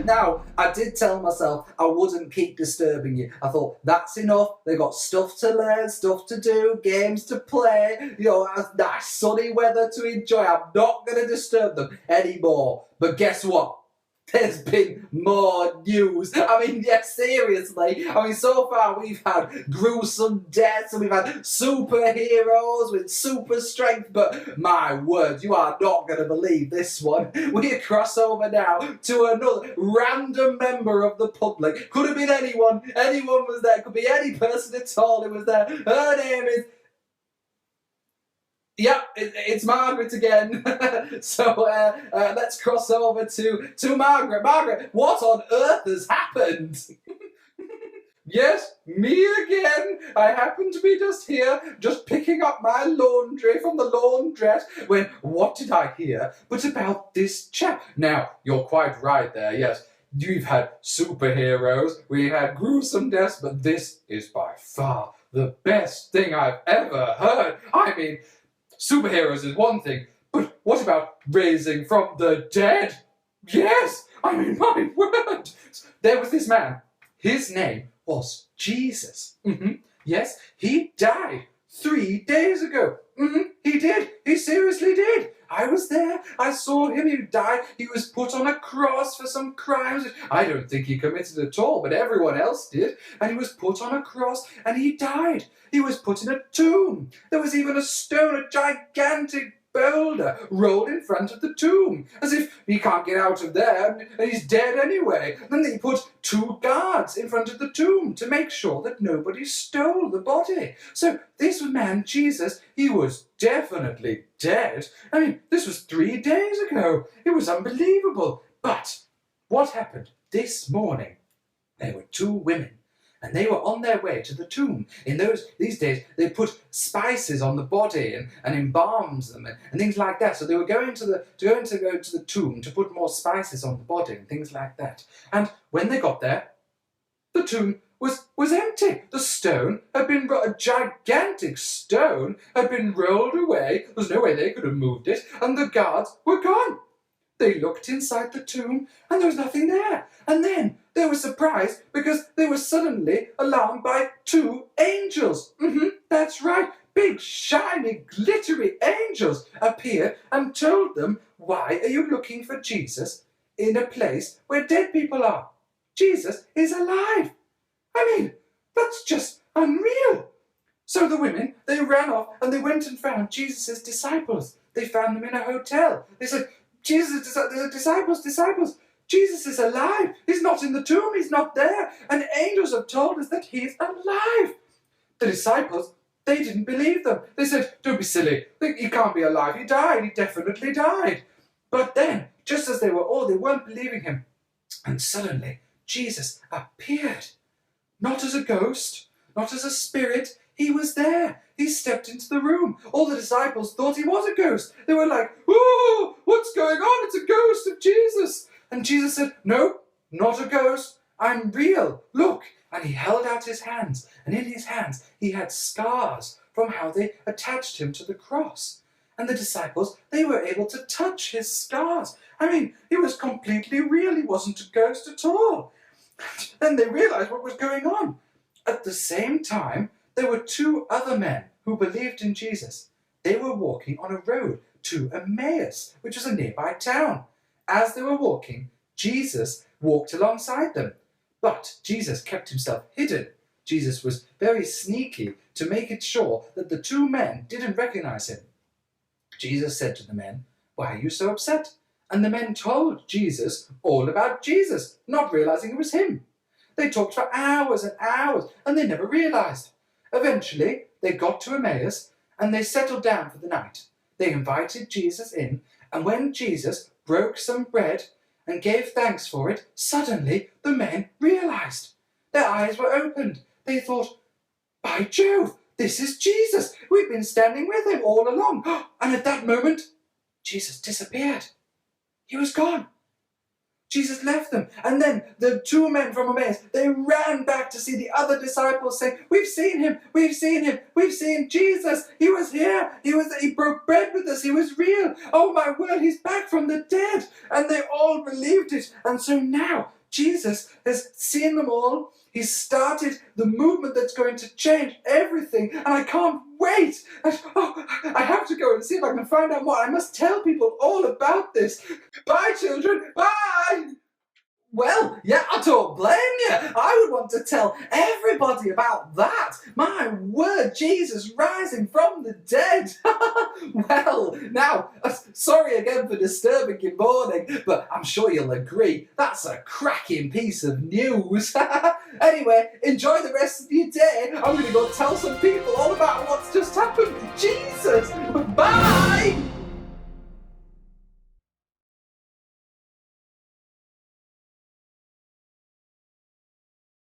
Now, I did tell myself I wouldn't keep disturbing you. I thought, that's enough. They've got stuff to learn, stuff to do, games to play, nice sunny weather to enjoy. I'm not going to disturb them anymore. But guess what? There's been more news. I mean, yes, seriously. I mean, so far we've had gruesome deaths and we've had superheroes with super strength, but my word, you are not going to believe this one. We cross over now to another random member of the public. Could have been anyone. Anyone was there. Could be any person at all who was there. Her name is... Yeah, it's Margaret again. So let's cross over to Margaret. Margaret, what on earth has happened? Yes, me again. I happen to be just here, just picking up my laundry from the laundress, when what did I hear but about this chap? Now, you're quite right there, yes. We've had superheroes, we had gruesome deaths, but this is by far the best thing I've ever heard. I mean, superheroes is one thing, but what about raising from the dead? Yes, I mean, my word. There was this man. His name was Jesus. Yes, he died 3 days ago. He did. He seriously did. I was there. I saw him. He died. He was put on a cross for some crimes I don't think he committed at all, but everyone else did. And he was put on a cross and he died. He was put in a tomb. There was even a stone, a gigantic boulder rolled in front of the tomb, as if he can't get out of there and he's dead anyway. Then they put 2 guards in front of the tomb to make sure that nobody stole the body. So this man, Jesus, he was definitely dead. I mean, this was 3 days ago. It was unbelievable. But what happened this morning? There were 2 women, and they were on their way to the tomb. These days, they put spices on the body and embalms them and things like that. So they were going to go to the tomb to put more spices on the body and things like that. And when they got there, the tomb was empty. The stone had been a gigantic stone had been rolled away. There was no way they could have moved it, and the guards were gone. They looked inside the tomb, and there was nothing there. And then they were surprised because they were suddenly alarmed by 2 angels. That's right. Big, shiny, glittery angels appeared and told them, why are you looking for Jesus in a place where dead people are? Jesus is alive. I mean, that's just unreal. So the women, they ran off and they went and found Jesus' disciples. They found them in a hotel. They said, Jesus, disciples, Jesus is alive. He's not in the tomb. He's not there. And angels have told us that he's alive. The disciples, they didn't believe them. They said, don't be silly. He can't be alive. He died. He definitely died. But then, just as they weren't believing him. And suddenly, Jesus appeared. Not as a ghost, not as a spirit. He was there. He stepped into the room. All the disciples thought he was a ghost. They were like, "Oh, what's going on? It's a ghost of Jesus." And Jesus said, "No, not a ghost. I'm real. Look." And he held out his hands. And in his hands, he had scars from how they attached him to the cross. And the disciples, they were able to touch his scars. I mean, he was completely real. He wasn't a ghost at all. Then they realized what was going on. At the same time, there were 2 other men who believed in Jesus. They were walking on a road to Emmaus, which was a nearby town. As they were walking, Jesus walked alongside them. But Jesus kept himself hidden. Jesus was very sneaky to make it sure that the 2 men didn't recognize him. Jesus said to the men, "Why are you so upset?" And the men told Jesus all about Jesus, not realizing it was him. They talked for hours and hours, and they never realized. Eventually, they got to Emmaus, and they settled down for the night. They invited Jesus in, and when Jesus broke some bread and gave thanks for it, suddenly the men realized. Their eyes were opened. They thought, "By Jove, this is Jesus. We've been standing with him all along." And at that moment, Jesus disappeared. He was gone. Jesus left them. And then the two men from Emmaus, they ran back to see the other disciples saying, we've seen him, we've seen him, we've seen Jesus. He was here. He broke bread with us. He was real. Oh my word, he's back from the dead. And they all believed it. And so now Jesus has seen them all. He's started the movement that's going to change everything. And I can't wait. I have to go and see if I can find out more. I must tell people all about this. Bye, children. Bye. Well, yeah, I don't blame you. I would want to tell everybody about that. My word, Jesus rising from the dead. Well, now, sorry again for disturbing your morning, but I'm sure you'll agree that's a cracking piece of news. Anyway, enjoy the rest of your day. I'm going to go tell some people all about what's just happened to Jesus. Bye!